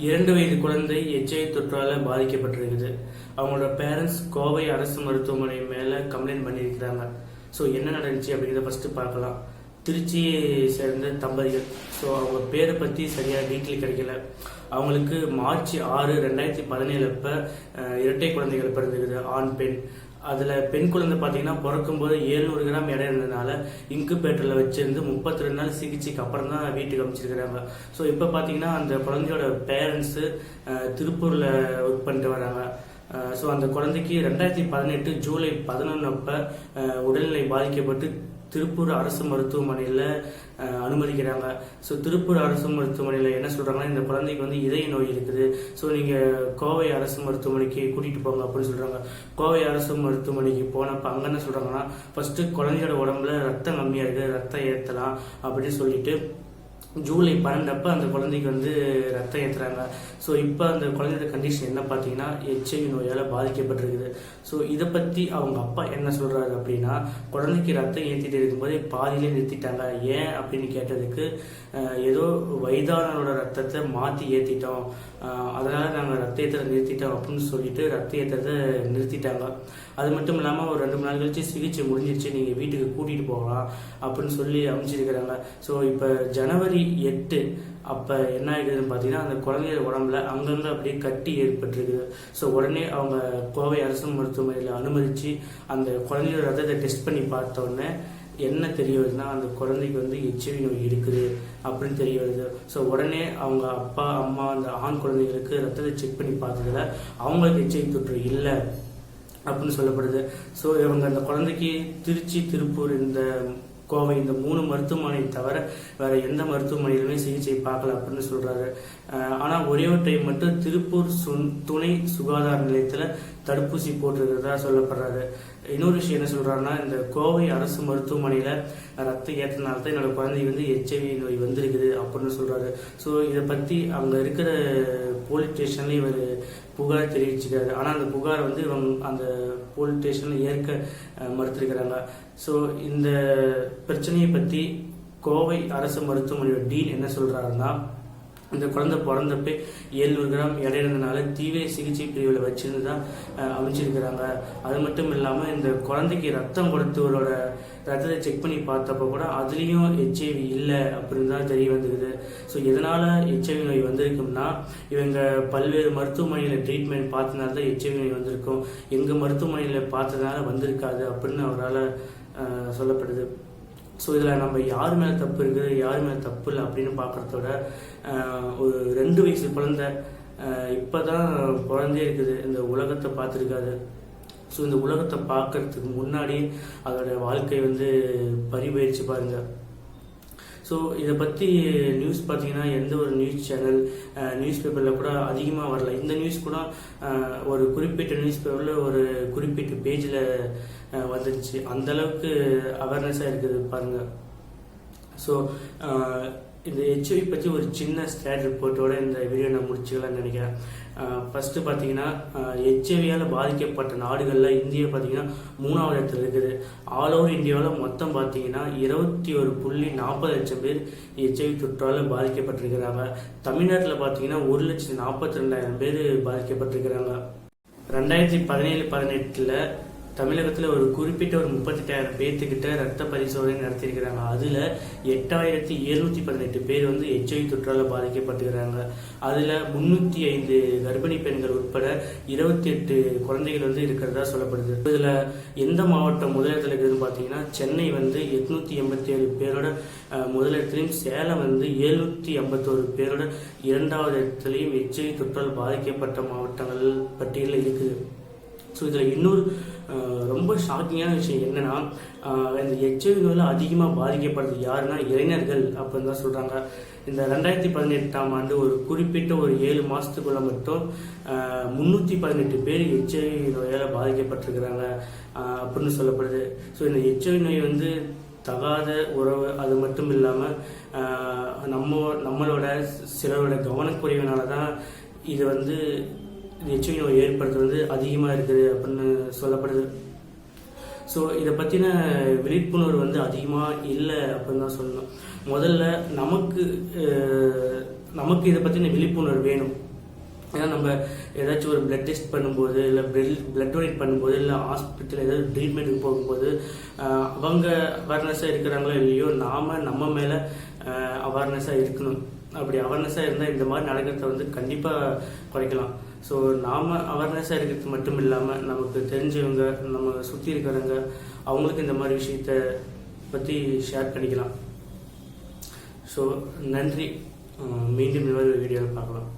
2 வயது குழந்தை எச்ஐவி தொற்றால பாதிக்கப்பட்டிருக்குது. அவங்களோட பேரண்ட்ஸ் கோவை அரசு மருத்துவமனை மேல கம்ப்ளைண்ட் பண்ணியிருக்கிறாங்க. ஸோ என்ன நடந்துச்சு அப்படிங்கிறத ஃபர்ஸ்ட் பார்க்கலாம். திருச்சியை சேர்ந்த தம்பதிகள். ஸோ அவங்க பேரை பற்றி சரியாக டீட்டெயில் கிடைக்கல. அவங்களுக்கு மார்ச் 6, 2017 அப்போ இரட்டை குழந்தைகள் பிறந்திருக்குது, ஆண் பெண். அதில் பெண் குழந்தை பார்த்தீங்கன்னா பிறக்கும்போது 700 கிராம் எடை இருந்ததுனால இன்குபேட்டரில் வச்சிருந்து 32 நாள் சிகிச்சைக்கு அப்புறம் தான் வீட்டுக்கு அமைச்சிருக்கிறாங்க. ஸோ இப்போ பார்த்தீங்கன்னா அந்த குழந்தையோட பேரண்ட்ஸு திருப்பூரில் ஒர்க் பண்ணிட்டு வராங்க. ஸோ அந்த குழந்தைக்கு 2018 ஜூலை 11 அப்போ உடல்நிலை பாதிக்கப்பட்டு திருப்பூர் அரசு மருத்துவமனையில் அனுமதிக்கிறாங்க. ஸோ திருப்பூர் அரசு மருத்துவமனையில் என்ன சொல்கிறாங்கன்னா, இந்த குழந்தைக்கு வந்து இதய நோய் இருக்குது, ஸோ நீங்கள் கோவை அரசு மருத்துவமனைக்கு கூட்டிகிட்டு போங்க அப்படின்னு சொல்கிறாங்க. கோவை அரசு மருத்துவமனைக்கு போனப்போ அங்கே என்ன சொல்கிறாங்கன்னா, ஃபஸ்ட்டு குழந்தையோட உடம்புல ரத்தம் கம்மியாக இருக்குது, ரத்தம் ஏற்றலாம் அப்படின்னு சொல்லிட்டு ஜூலை 12 அப்போ அந்த குழந்தைக்கு வந்து ரத்தம் ஏற்றுறாங்க. ஸோ இப்போ அந்த குழந்தையோட கண்டிஷன் என்ன பார்த்தீங்கன்னா, எச்ஐவி நோயால் பாதிக்கப்பட்டிருக்குது. ஸோ இதை பற்றி அவங்க அப்பா என்ன சொல்கிறாரு அப்படின்னா, குழந்தைக்கு ரத்தம் ஏற்றிட்டு இருக்கும்போதே பாதியிலே நிறுத்திட்டாங்க. ஏன் அப்படின்னு கேட்டதுக்கு, ஏதோ வயதானோட ரத்தத்தை மாற்றி ஏற்றிட்டோம், அதனால் நாங்கள் ரத்த ஏற்றத்தை நிறுத்திட்டோம் அப்படின்னு சொல்லிட்டு ரத்த ஏற்றத்தை நிறுத்திட்டாங்க. அது மட்டும் இல்லாமல் ஒரு 2 நாள் கழிச்சு சிகிச்சை முடிஞ்சிருச்சு, நீங்கள் வீட்டுக்கு கூட்டிகிட்டு போகலாம் அப்படின்னு சொல்லி அமைச்சிருக்கிறாங்க. ஸோ இப்போ ஜனவரி 8 அப்போ என்ன ஆகிடுதுன்னு பார்த்தீங்கன்னா, அந்த குழந்தைய உடம்புல அங்கங்கே அப்படியே கட்டி ஏற்பட்டிருக்குது. ஸோ உடனே அவங்க கோவை அரசு மருத்துவமனையில் அனுமதித்து அந்த குழந்தையோட ரத்தத்தை டெஸ்ட் பண்ணி பார்த்தோன்னே என்ன தெரிய வருதுன்னா, அந்த குழந்தைக்கு வந்து எச்ஐவி நோய் இருக்குது அப்படின்னு தெரிய வருது. ஸோ உடனே அவங்க அப்பா அம்மா அந்த ஆண் குழந்தைகளுக்கு ரத்தத்தை செக் பண்ணி பார்த்ததுல அவங்களுக்கு எச்ஐவி தொற்று இல்லை அப்படின்னு சொல்லப்படுது. ஸோ இவங்க அந்த குழந்தைக்கு திருச்சி, திருப்பூர், இந்த கோவை, இந்த 3 மருத்துவமனையை தவிர வேற எந்த மருத்துவமனையிலுமே சிகிச்சை பார்க்கல அப்படின்னு சொல்றாரு. ஆனால் ஒரே ஒரு டைம் மட்டும் திருப்பூர் துணை சுகாதார நிலையத்தில் தடுப்பூசி போட்டிருக்கிறதா சொல்லப்படுறாரு. இன்னொரு விஷயம் என்ன சொல்றாருன்னா, இந்த கோவை அரசு மருத்துவமனையில ரத்த ஏற்றனால தான் என்னோட குழந்தைக்கு வந்து எச்ஐவி நோய் வந்திருக்குது அப்படின்னு சொல்றாரு. ஸோ இதை பத்தி அங்க இருக்கிற போலீஸ் ஸ்டேஷன்ல இவர் புகார் தெரிவிச்சுக்காரு. ஆனால் அந்த புகார் வந்து இவங்க அந்த போலீஸ் ஸ்டேஷன்ல ஏற்க மறுத்திருக்கிறாங்க. ஸோ இந்த பிரச்சனையை பத்தி கோவை அரசு மருத்துவமனையோட டீன் என்ன சொல்றாருன்னா, இந்த குழந்தை பிறந்தப்ப 700 கிராம் எடை இருந்ததுனால தீவிர சிகிச்சை பிரிவில் வச்சிருந்து தான் அமைச்சிருக்கிறாங்க. அது மட்டும் இல்லாமல் இந்த குழந்தைக்கு ரத்தம் கொடுத்தவரோட ரத்தத்தை செக் பண்ணி பார்த்தப்போ கூட அதுலேயும் ஹெச்ஐவி இல்லை அப்படின்னு தான் தெரிய வந்திருக்குது. ஸோ எதனால் ஹெச்ஐவி நோய் வந்திருக்கும்னா, இவங்க பல்வேறு மருத்துவமனையில் ட்ரீட்மெண்ட் பார்த்ததுனால தான் ஹெச்ஐவி நோய் வந்திருக்கும், எங்கள் மருத்துவமனையில் பார்த்ததுனால வந்திருக்காது அப்படின்னு அவரால் சொல்லப்படுது. ஸோ இதில் நம்ம யார் மேலே தப்பு இருக்குது, யார் மேலே தப்பு இல்லை அப்படின்னு பார்க்குறதோட, ஒரு 2 வயசு குழந்தை இப்போ தான் குழந்தையே இருக்குது, இந்த உலகத்தை பார்த்துருக்காது. ஸோ இந்த உலகத்தை பார்க்கறதுக்கு முன்னாடி அதோட வாழ்க்கை வந்து பறிபோயிடுச்சு பாருங்க. ஸோ இதை பற்றி நியூஸ் பார்த்தீங்கன்னா எந்த ஒரு நியூஸ் சேனல், நியூஸ் பேப்பரில் கூட அதிகமாக வரல. இந்த நியூஸ் கூட ஒரு குறிப்பிட்ட நியூஸ் பேப்பரில் ஒரு குறிப்பிட்ட பேஜில் வந்துருச்சு. அந்தளவுக்கு அவேர்னஸாக இருக்குது பாருங்கள். ஸோ இந்த ஹெச்ஐவி பற்றி ஒரு சின்ன ஸ்டேட் ரிப்போர்ட்டோட இந்த வீடியோ நான் முடிச்சுக்கலாம்னு நினைக்கிறேன். ஃபர்ஸ்ட் பார்த்தீங்கன்னா, ஹெச்ஐவியால் பாதிக்கப்பட்ட நாடுகளில் இந்தியா பார்த்தீங்கன்னா 3வது இடத்துல இருக்குது. ஆல் ஓவர் இந்தியாவில் மொத்தம் பார்த்தீங்கன்னா 21.40 லட்சம் பேர் ஹெச்ஐவி தொற்றால் பாதிக்கப்பட்டிருக்கிறாங்க. தமிழ்நாட்டில் பார்த்தீங்கன்னா 1,42,000 பேர் பாதிக்கப்பட்டிருக்கிறாங்க. 2017-18 தமிழகத்தில் ஒரு குறிப்பிட்ட ஒரு 38,000 பேர்த்துக்கிட்ட ரத்த பரிசோதனை நடத்தியிருக்கிறாங்க. அதில் 8,718 பேர் வந்து ஹெச்ஐவி தொற்றால் பாதிக்கப்பட்டிருக்கிறாங்க. அதில் 305 கர்ப்பிணி பெண்கள் உட்பட 28 குழந்தைகள் வந்து இருக்கிறதா சொல்லப்படுது. இதில் எந்த மாவட்டம் முதலிடத்தில் இருக்குதுன்னு பார்த்தீங்கன்னா, சென்னை வந்து 887 பேரோட முதலிடத்துலையும், சேலம் வந்து 751 பேரோட 2வது இடத்துலையும் ஹெச்ஐவி தொற்றால் பாதிக்கப்பட்ட மாவட்டங்கள் பட்டியலில் இருக்குது. ஸோ இதில் இன்னொரு ரொம்ப ஷாக்கிங்கான விஷயம் என்னன்னா, இந்த ஹெச்ஐவி நோயில் அதிகமாக பாதிக்கப்படுறது யாருன்னா இளைஞர்கள் அப்படின்னு தான் சொல்கிறாங்க. இந்த 2018ஆம் ஆண்டு ஒரு குறிப்பிட்ட ஒரு 7 மாதத்துக்குள்ள மட்டும் 318 பேர் ஹெச்ஐவி நோயால் பாதிக்கப்பட்டிருக்கிறாங்க அப்படின்னு சொல்லப்படுது. ஸோ இந்த ஹெச்ஐவி நோய் வந்து தகாத உறவு, அது மட்டும் இல்லாமல் நம்மளோட சிலரோட கவனக்குறைவினால தான் இது வந்து ஹெச்ஐவி நோய் ஏற்படுறது வந்து அதிகமாக இருக்குது அப்படின்னு சொல்லப்படுது. ஸோ இதை பற்றின விழிப்புணர்வு வந்து அதிகமாக இல்லை அப்படின்னு தான் சொல்லணும். முதல்ல நமக்கு நமக்கு இதை பற்றின விழிப்புணர்வு வேணும். ஏன்னா நம்ம ஏதாச்சும் ஒரு பிளட் டெஸ்ட் பண்ணும்போது, இல்லை பிளட் டொனேட் பண்ணும்போது, இல்லை ஹாஸ்பிட்டல் ஏதாவது ட்ரீட்மெண்ட்டுக்கு போகும்போது அவங்க அவேர்னஸாக இருக்கிறாங்களோ இல்லையோ, நம்ம மேலே அவேர்னஸாக இருக்கணும். அப்படி அவேர்னஸாக இருந்தால் இந்த மாதிரி நடக்கிறத வந்து கண்டிப்பாக குறைக்கலாம். ஸோ நாம் அவேர்னஸாக இருக்கிறது மட்டும் இல்லாமல் நமக்கு தெரிஞ்சவங்க, நம்ம சுற்றி இருக்கிறவங்க, அவங்களுக்கு இந்த மாதிரி விஷயத்தை பற்றி ஷேர் பண்ணிக்கலாம். ஸோ நன்றி. மீண்டும் இன்னொரு வீடியோவில் பார்க்கலாம்.